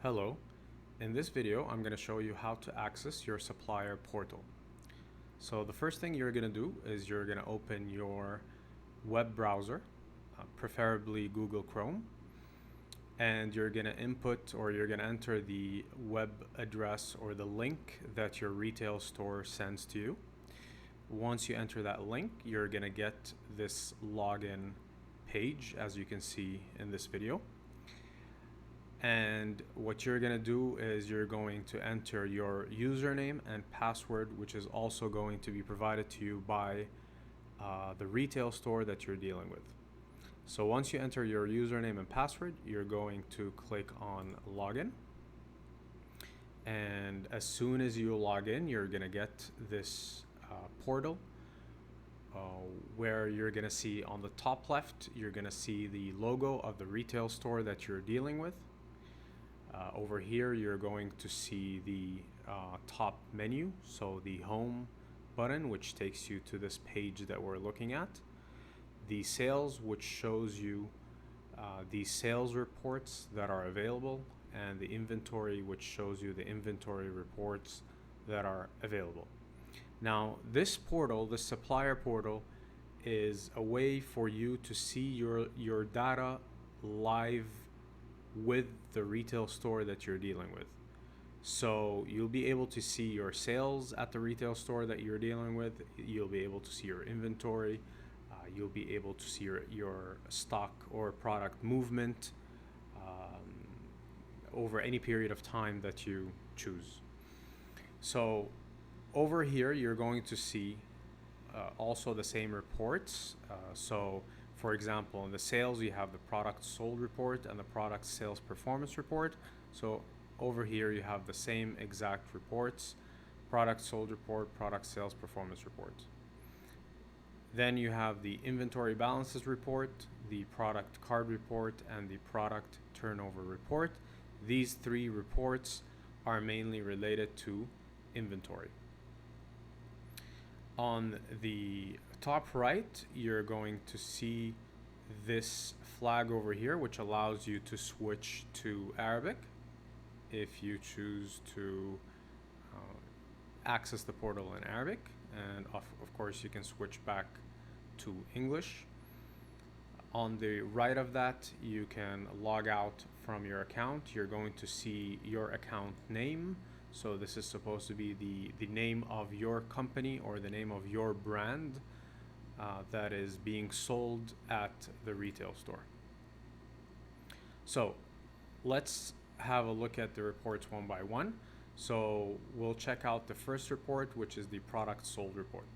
Hello, in this video I'm going to show you how to access your Supplier Portal. So the first thing you're going to do is you're going to open your web browser, preferably Google Chrome, and you're going to input or you're going to enter the web address or the link that your retail store sends to you. Once you enter that link, you're going to get this login page, as you can see in this video. And what you're going to do is you're going to enter your username and password, which is also going to be provided to you by the retail store that you're dealing with. So once you enter your username and password, you're going to click on login. And as soon as you log in, you're going to get this portal where you're going to see on the top left, you're going to see the logo of the retail store that you're dealing with. Over here, you're going to see the top menu, so the home button, which takes you to this page that we're looking at. The sales, which shows you the sales reports that are available, and the inventory, which shows you the inventory reports that are available. Now, this portal, the Supplier Portal, is a way for you to see your data live with the retail store that you're dealing with. So you'll be able to see your sales at the retail store that you're dealing with. You'll be able to see your inventory. You'll be able to see your stock or product movement over any period of time that you choose. So over here, you're going to see also the same reports. So for example, in the sales, you have the product sold report and the product sales performance report. So over here, you have the same exact reports: product sold report, product sales performance report. Then you have the inventory balances report, the product card report, and the product turnover report. These three reports are mainly related to inventory. On the top right, you're going to see this flag over here, which allows you to switch to Arabic if you choose to access the portal in Arabic, and of course you can switch back to English. On the right of that, you can log out from your account. You're going to see your account name. So this is supposed to be the name of your company or the name of your brand that is being sold at the retail store. So let's have a look at the reports one by one. So we'll check out the first report, which is the product sold report.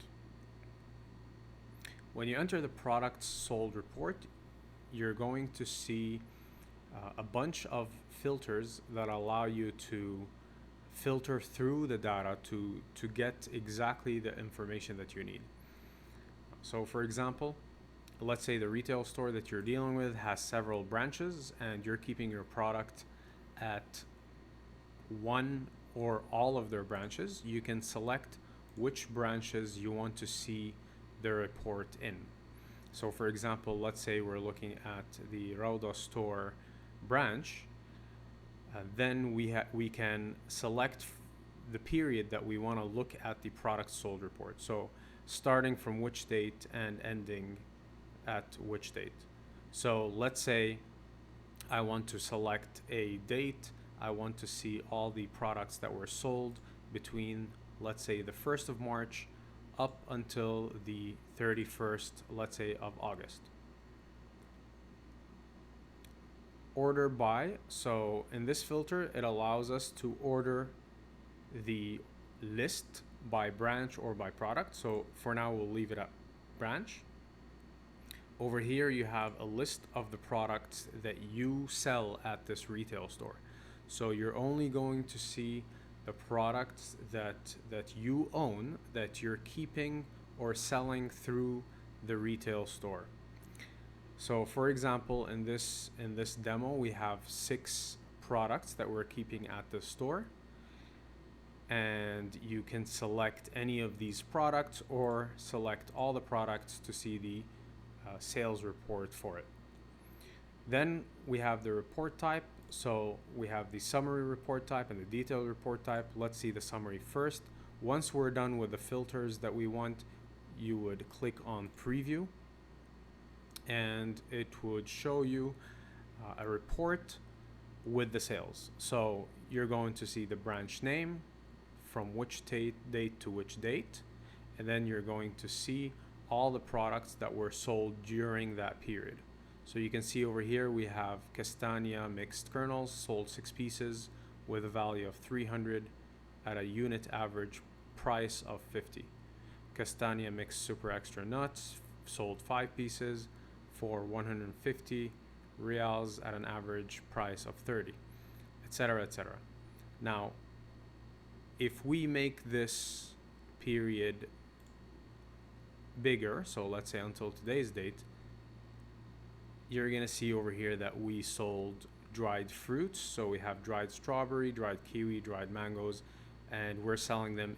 When you enter the product sold report, you're going to see a bunch of filters that allow you to filter through the data to get exactly the information that you need. So for example, let's say the retail store that you're dealing with has several branches and you're keeping your product at one or all of their branches. You can select which branches you want to see the report in. So for example, let's say we're looking at the Rauda store branch. Then we can select the period that we want to look at the product sold report. So starting from which date and ending at which date. So let's say I want to select a date. I want to see all the products that were sold between, let's say, the 1st of March up until the 31st, let's say, of August. Order by. So in this filter, it allows us to order the list by branch or by product. So for now, we'll leave it at branch. Over here, you have a list of the products that you sell at this retail store. So you're only going to see the products that you own, that you're keeping or selling through the retail store. So for example, in this demo, we have 6 products that we're keeping at the store. And you can select any of these products or select all the products to see the sales report for it. Then we have the report type. So we have the summary report type and the detailed report type. Let's see the summary first. Once we're done with the filters that we want, you would click on preview and it would show you a report with the sales. So you're going to see the branch name, from which date to which date, and then you're going to see all the products that were sold during that period. So you can see over here we have Castagna mixed kernels sold 6 pieces with a value of 300 at a unit average price of 50. Castagna mixed super extra nuts sold 5 pieces for 150 reals at an average price of 30, etc., etc. Now, if we make this period bigger, so let's say until today's date, you're gonna see over here that we sold dried fruits. So we have dried strawberry, dried kiwi, dried mangoes, and we're selling them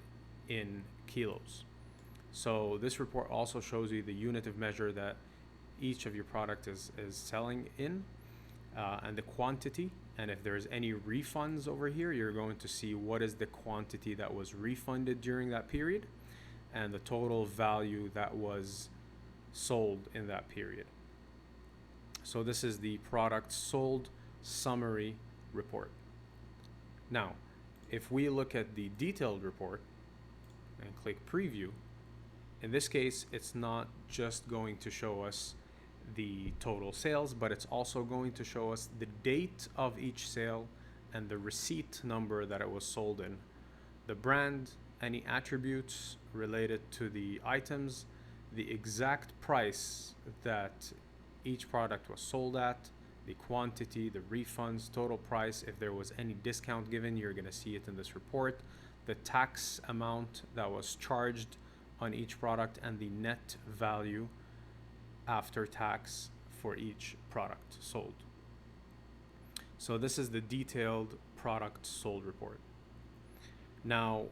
in kilos. So this report also shows you the unit of measure that each of your product is selling in, and the quantity. And if there's any refunds over here, you're going to see what is the quantity that was refunded during that period and the total value that was sold in that period. So this is the product sold summary report. Now, if we look at the detailed report and click preview, in this case, it's not just going to show us the total sales, but it's also going to show us the date of each sale and the receipt number that it was sold in, the brand, any attributes related to the items, the exact price that each product was sold at, the quantity, the refunds, total price. If there was any discount given, you're going to see it in this report, the tax amount that was charged on each product, and the net value after tax for each product sold. So this is the detailed product sold report. Now,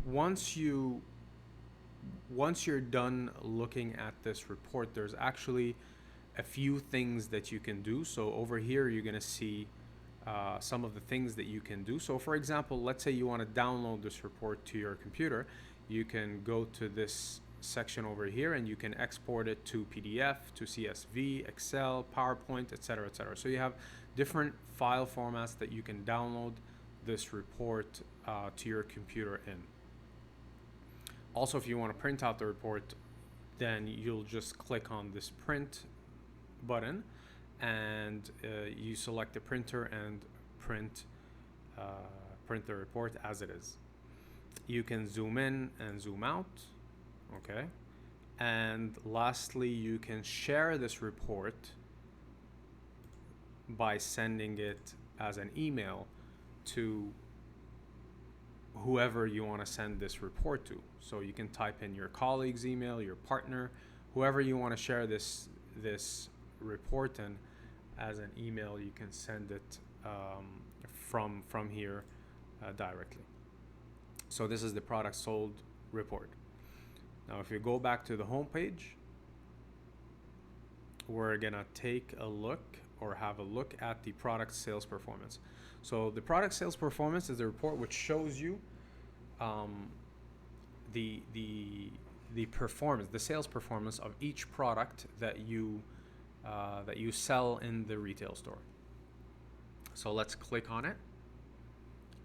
once you're done looking at this report, there's actually a few things that you can do. So over here, you're going to see some of the things that you can do. So for example, let's say you want to download this report to your computer. You can go to this section over here and you can export it to PDF, to CSV, Excel, PowerPoint, etc., etc. So you have different file formats that you can download this report to your computer in. Also, if you want to print out the report, then you'll just click on this print button and you select the printer and print the report as it is. You can zoom in and zoom out, okay? And lastly, you can share this report by sending it as an email to whoever you want to send this report to. So you can type in your colleague's email, your partner, whoever you want to share this report in as an email. You can send it from here directly. So this is the product sold report. Now, if you go back to the home page, we're gonna take a look or have a look at the product sales performance. So the product sales performance is a report which shows you the performance, the sales performance of each product that you sell in the retail store. So let's click on it.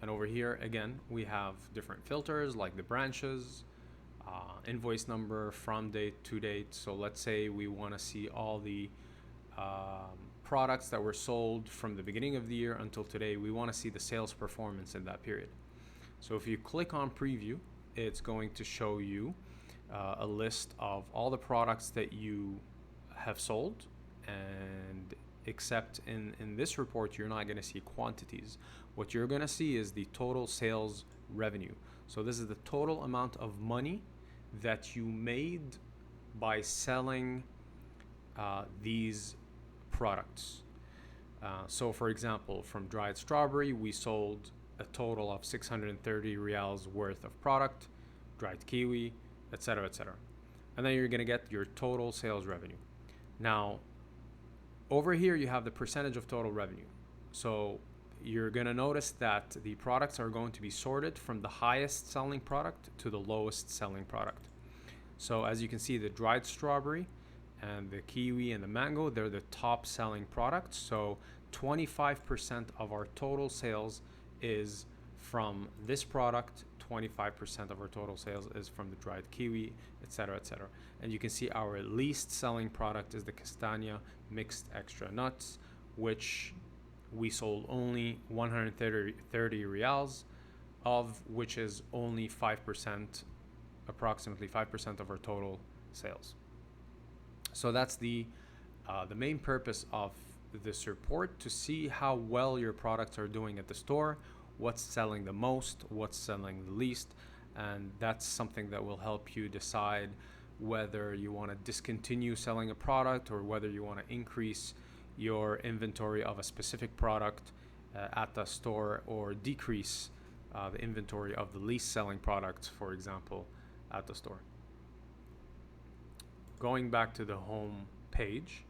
And over here, again, we have different filters like the branches, invoice number, from date to date. So let's say we want to see all the products that were sold from the beginning of the year until today. We want to see the sales performance in that period. So if you click on preview, it's going to show you a list of all the products that you have sold, and except in this report, you're not going to see quantities. What you're going to see is the total sales revenue. So this is the total amount of money that you made by selling these products. So for example, from dried strawberry, we sold a total of 630 reals worth of product, dried kiwi, etc., etc. And then you're going to get your total sales revenue. Now, Over here, you have the percentage of total revenue. So you're going to notice that the products are going to be sorted from the highest selling product to the lowest selling product. So as you can see, the dried strawberry and the kiwi and the mango, they're the top selling products. So 25% of our total sales is from this product, 25% of our total sales is from the dried kiwi, etc., etc. And you can see our least selling product is the castagna mixed extra nuts, which we sold only 130 reals, of which is only 5%, approximately 5% of our total sales. So that's the main purpose of this report, to see how well your products are doing at the store, what's selling the most, what's selling the least, and that's something that will help you decide whether you want to discontinue selling a product or whether you want to increase your inventory of a specific product at the store, or decrease the inventory of the least selling products, for example, at the store. Going back to the home page,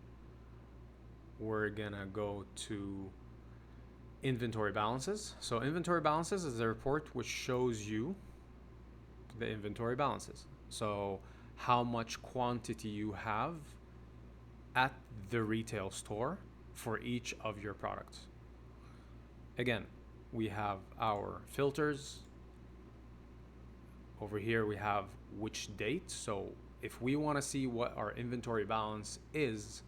we're gonna go to inventory balances. So inventory balances is a report which shows you the inventory balances. So how much quantity you have at the retail store for each of your products. Again, we have our filters. Over here we have which date. So if we want to see what our inventory balance is,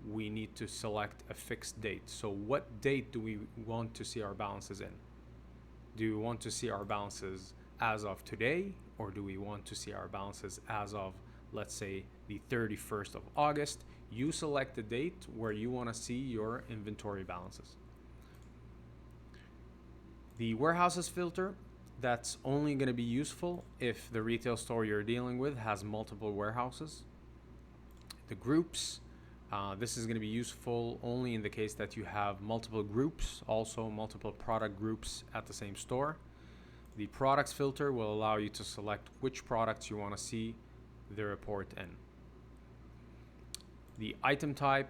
we need to select a fixed date. So what date do we want to see our balances in? Do we want to see our balances as of today, or do we want to see our balances as of, let's say, the 31st of August? You select the date where you want to see your inventory balances. The warehouses filter, that's only going to be useful if the retail store you're dealing with has multiple warehouses. The groups, this is going to be useful only in the case that you have multiple groups, also multiple product groups at the same store. The products filter will allow you to select which products you want to see the report in. The item type,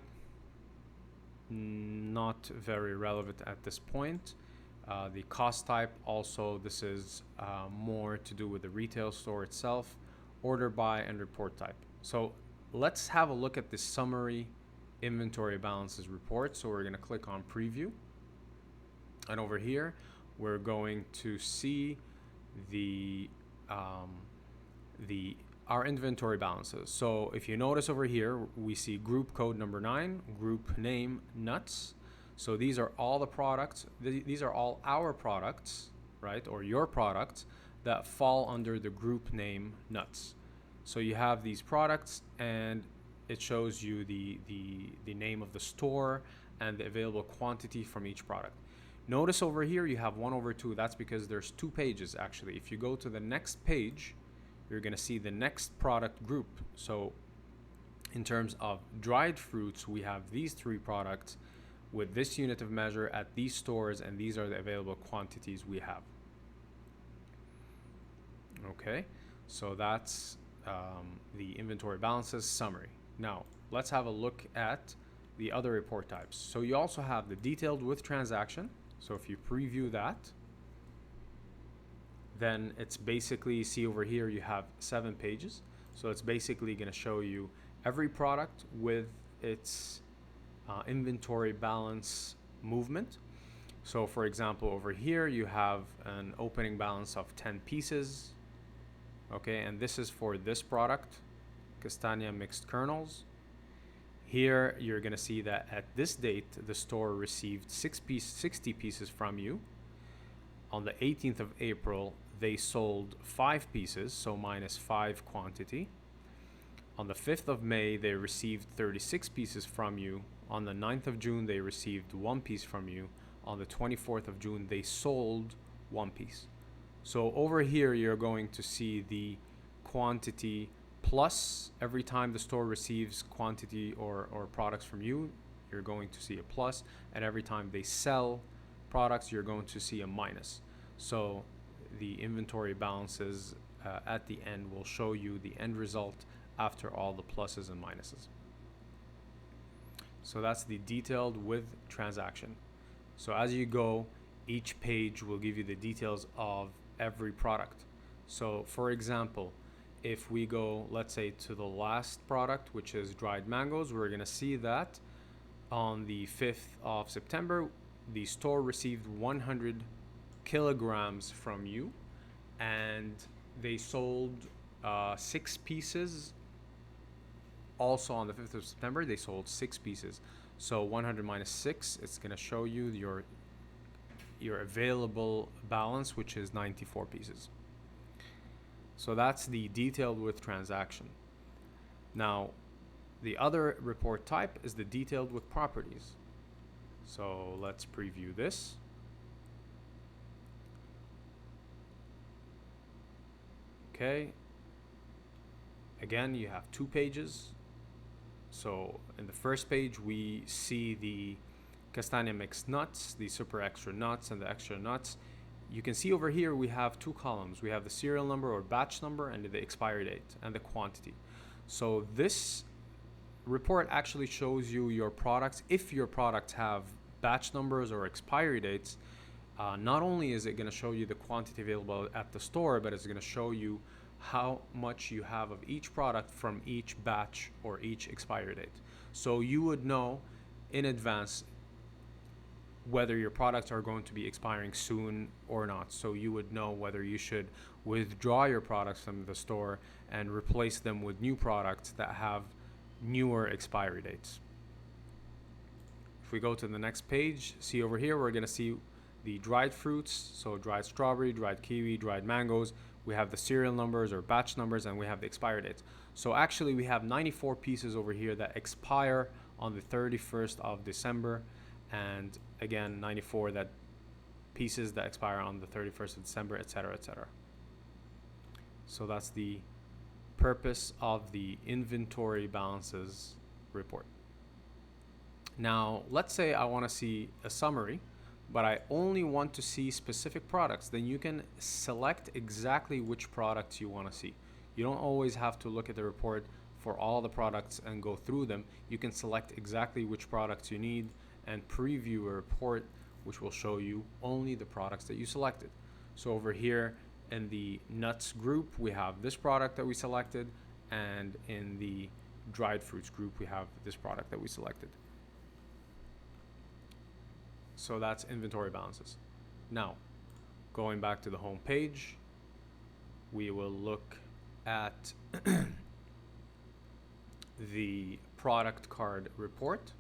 not very relevant at this point. The cost type, also this is more to do with the retail store itself. Order by and report type. So let's have a look at the summary inventory balances report. So we're going to click on preview, and over here we're going to see our inventory balances. So if you notice over here, we see group code number 9, group name nuts. So these are all the products, these are all our products, right, or your products that fall under the group name nuts. So you have these products, and it shows you the name of the store and the available quantity from each product. Notice over here you have 1/2. That's because there's 2 pages actually. If you go to the next page, you're going to see the next product group. So in terms of dried fruits, we have these 3 products with this unit of measure at these stores, and these are the available quantities we have. Okay, so that's the inventory balances summary. Now let's have a look at the other report types. So you also have the detailed with transaction. So if you preview that, then it's basically, see over here you have 7 pages. So it's basically going to show you every product with its inventory balance movement. So for example, over here you have an opening balance of 10 pieces. Okay, and this is for this product, castagna mixed kernels. Here you're going to see that at this date the store received 60 pieces from you. On the 18th of April they sold 5 pieces, so -5 quantity. On the 5th of May they received 36 pieces from you. On the 9th of June they received 1 piece from you. On the 24th of June they sold 1 piece. So over here you're going to see the quantity plus. Every time the store receives quantity or products from you, you're going to see a plus, and every time they sell products you're going to see a minus. So the inventory balances at the end will show you the end result after all the pluses and minuses. So that's the detailed with transaction. So as you go, each page will give you the details of every product. So for example, if we go, let's say, to the last product, which is dried mangoes, we're going to see that on the 5th of September, the store received 100 kilograms from you, and they sold 6 pieces. Also on the 5th of September, they sold 6 pieces. So 100 minus 6, it's going to show you your available balance, which is 94 pieces. So that's the detailed with transaction. Now, the other report type is the detailed with properties. So let's preview this. Okay. Again, you have 2 pages. So in the first page, we see the Castagna mixed nuts, the super extra nuts, and the extra nuts. You can see over here we have 2 columns. We have the serial number or batch number and the expiry date and the quantity. So this report actually shows you your products. If your products have batch numbers or expiry dates, not only is it going to show you the quantity available at the store, but it's going to show you how much you have of each product from each batch or each expiry date. So you would know in advance whether your products are going to be expiring soon or not. So you would know whether you should withdraw your products from the store and replace them with new products that have newer expiry dates. If we go to the next page, see over here, we're going to see the dried fruits. So dried strawberry, dried kiwi, dried mangoes. We have the serial numbers or batch numbers, and we have the expiry dates. So actually we have 94 pieces over here that expire on the 31st of December. And again, 94 that pieces that expire on the 31st of December, etc., etc. So that's the purpose of the inventory balances report. Now, let's say I want to see a summary, but I only want to see specific products. Then you can select exactly which products you want to see. You don't always have to look at the report for all the products and go through them. You can select exactly which products you need and preview a report which will show you only the products that you selected. So over here in the nuts group, we have this product that we selected, and in the dried fruits group, we have this product that we selected. So that's inventory balances. Now, going back to the home page, we will look at the product card report.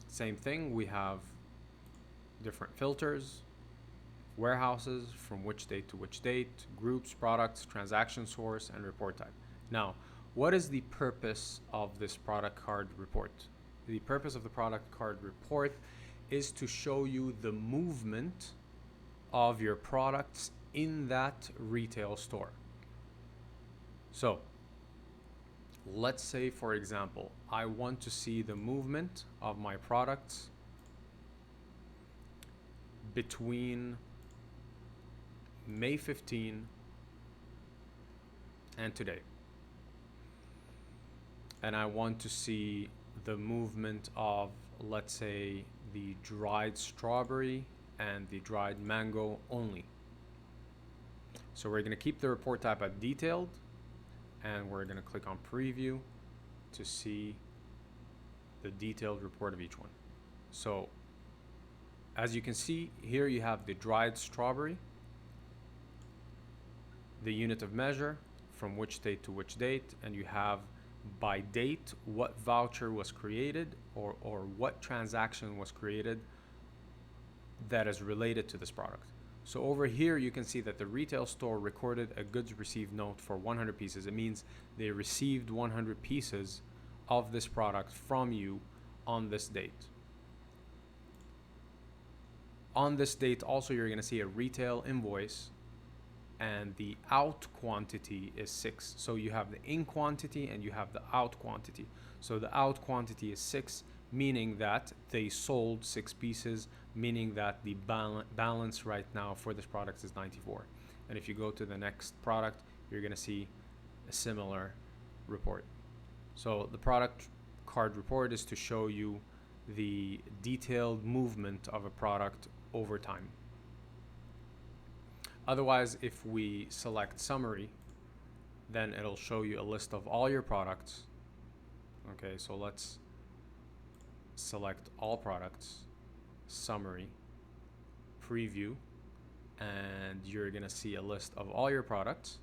Same thing, we have different filters, warehouses, from which date to which date, groups, products, transaction source, and report type. Now, what is the purpose of this product card report? The purpose of the product card report is to show you the movement of your products in that retail store. So, let's say, for example, I want to see the movement of my products between May 15 and today. And I want to see the movement of, let's say, the dried strawberry and the dried mango only. So we're going to keep the report type at detailed, and we're going to click on preview to see the detailed report of each one. So as you can see here, you have the dried strawberry, the unit of measure, from which date to which date, and you have by date what voucher was created or what transaction was created that is related to this product. So over here you can see that the retail store recorded a goods received note for 100 pieces. It means they received 100 pieces of this product from you on this date. On this date also, you're going to see a retail invoice, and the out quantity is 6. So you have the in quantity and you have the out quantity. So the out quantity is 6, meaning that they sold 6 pieces, meaning that the balance right now for this product is 94. And if you go to the next product, you're going to see a similar report. So the product card report is to show you the detailed movement of a product over time. Otherwise, if we select summary, then it'll show you a list of all your products. Okay, so let's select all products, summary, preview, and you're gonna see a list of all your products.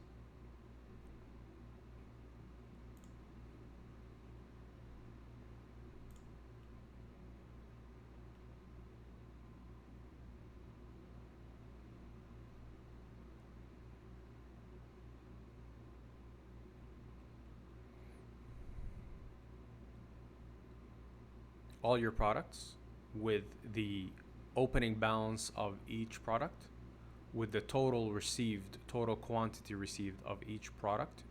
All your products with the opening balance of each product, with the total quantity received of each product.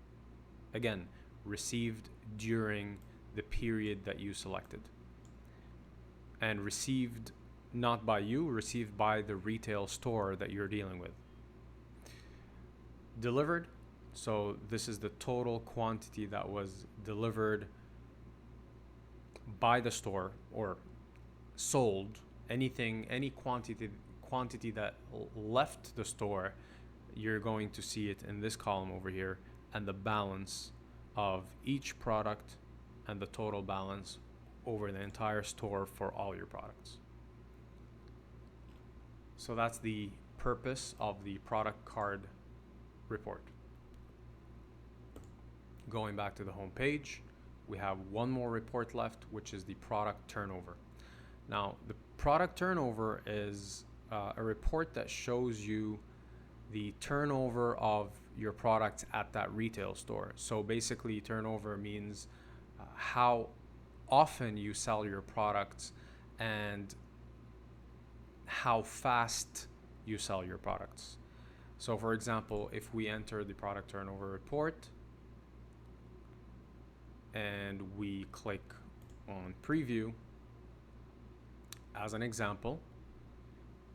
Again, received during the period that you selected. And received not by you, received by the retail store that you're dealing with. Delivered, so this is the total quantity that was delivered by the store or sold. Any quantity that left the store, you're going to see it in this column over here, and the balance of each product and the total balance over the entire store for all your products. So that's the purpose of the product card report. Going back to the home page, we have one more report left, which is the product turnover. Now, the product turnover is a report that shows you the turnover of your products at that retail store. So basically, turnover means how often you sell your products and how fast you sell your products. So for example, if we enter the product turnover report and we click on preview, as an example,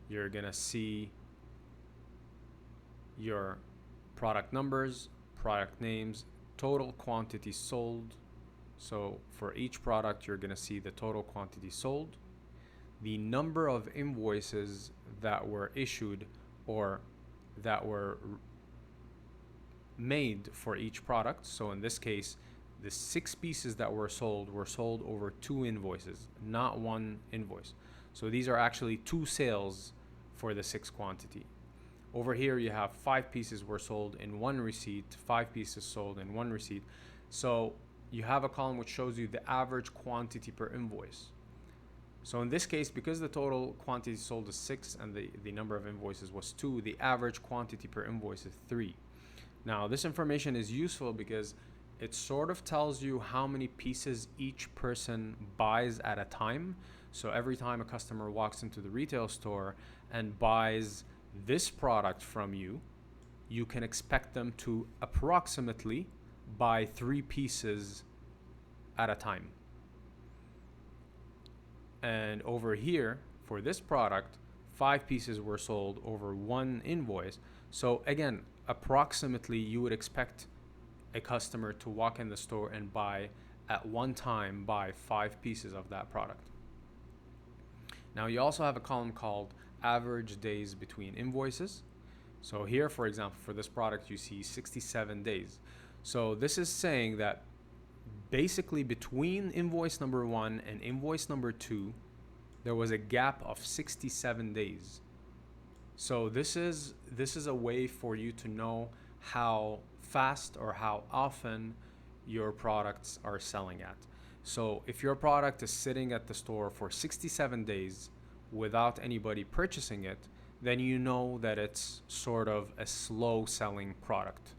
you're gonna see your product numbers, product names, total quantity sold. So for each product, you're gonna see the total quantity sold, the number of invoices that were issued or that were made for each product. So in this case, the 6 pieces that were sold over 2 invoices, not 1 invoice. So these are actually 2 sales for the 6 quantity. Over here, you have 5 pieces were sold in 1 receipt, 5 pieces sold in 1 receipt. So you have a column which shows you the average quantity per invoice. So in this case, because the total quantity sold is 6 and the number of invoices was 2, the average quantity per invoice is 3. Now, this information is useful because it sort of tells you how many pieces each person buys at a time. So every time a customer walks into the retail store and buys this product from you, you can expect them to approximately buy 3 pieces at a time. And over here, for this product, 5 pieces were sold over 1 invoice. So again, approximately you would expect a customer to walk in the store and buy at one time, buy 5 pieces of that product. Now you also have a column called average days between invoices. So here, for example, for this product, you see 67 days. So this is saying that basically between invoice number 1 and invoice number 2, there was a gap of 67 days. So this is a way for you to know how fast or how often your products are selling at. So if your product is sitting at the store for 67 days without anybody purchasing it, then you know that it's sort of a slow selling product.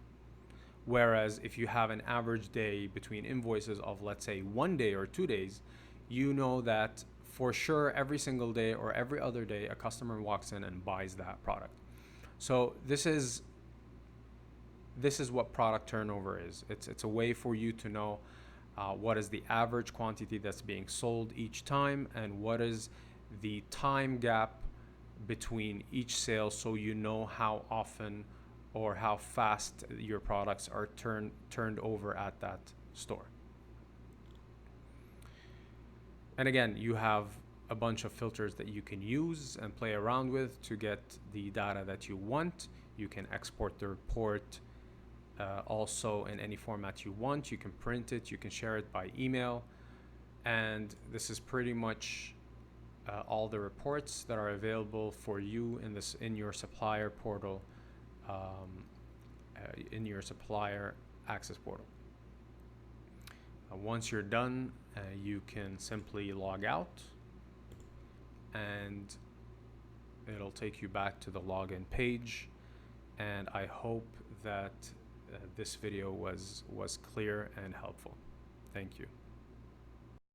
Whereas if you have an average day between invoices of, let's say, 1 day or 2 days, you know that for sure every single day or every other day a customer walks in and buys that product. So this is what product turnover is. It's a way for you to know what is the average quantity that's being sold each time and what is the time gap between each sale, so you know how often or how fast your products are turned over at that store. And again, you have a bunch of filters that you can use and play around with to get the data that you want. You can export the report also in any format you want. You can print it, you can share it by email. And this is pretty much all the reports that are available for you in your supplier portal, in your supplier access portal. Once you're done, you can simply log out, and it'll take you back to the login page. And I hope that this video was clear and helpful. Thank you.